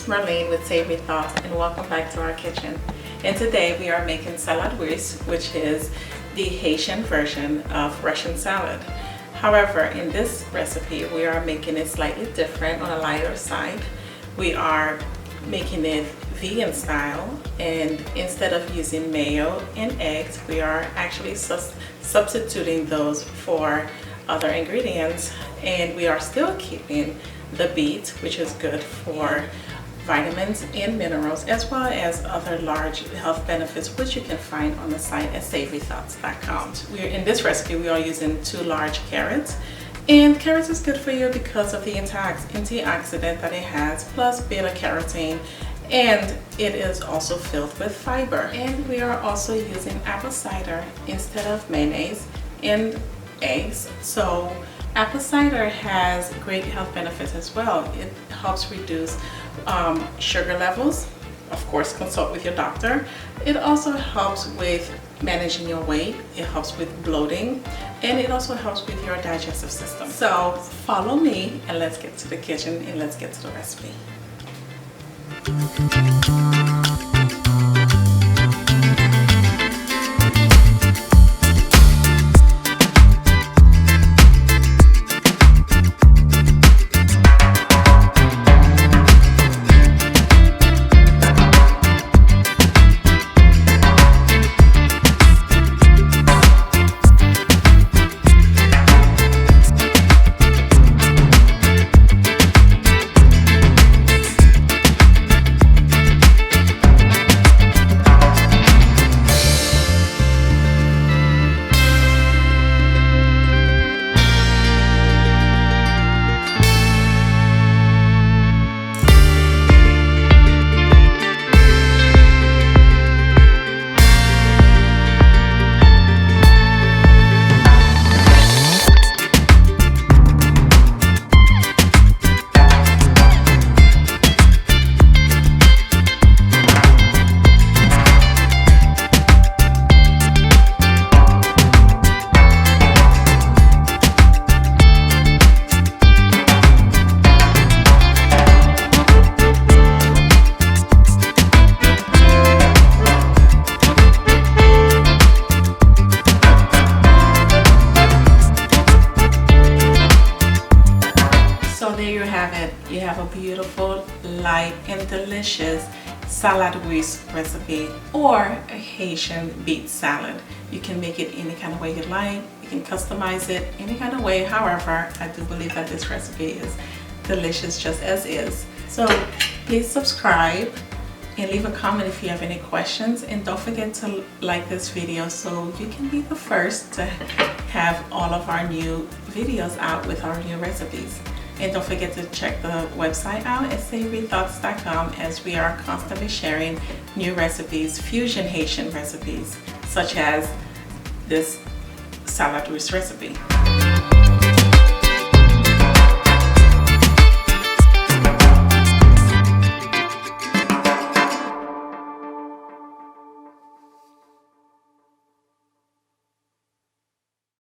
Marlene with Savory Thoughts, and welcome back to our kitchen. And today we are making salad Russe, which is the Haitian version of Russian salad. However, in this recipe we are making it slightly different, on a lighter side. We are making it vegan style, and instead of using mayo and eggs, we are actually substituting those for other ingredients, and we are still keeping the beet, which is good for vitamins and minerals, as well as other large health benefits, which you can find on the site at savorythoughts.com. In this recipe we are using 2 large carrots, and carrots is good for you because of the antioxidant that it has, plus beta carotene, and it is also filled with fiber. And we are also using apple cider instead of mayonnaise and eggs. So apple cider has great health benefits as well. It helps reduce sugar levels. Of course, consult with your doctor. It also helps with managing your weight. It helps with bloating, and it also helps with your digestive system. So follow me and let's get to the kitchen and let's get to the recipe. You have a beautiful, light, and delicious salad Russe recipe, or a Haitian beet salad. You can make it any kind of way you like. You can customize it any kind of way. However, I do believe that this recipe is delicious just as is. So please subscribe and leave a comment if you have any questions, and don't forget to like this video so you can be the first to have all of our new videos out with our new recipes. And don't forget to check the website out at savorythoughts.com, as we are constantly sharing new recipes, fusion Haitian recipes, such as this salad Russe recipe.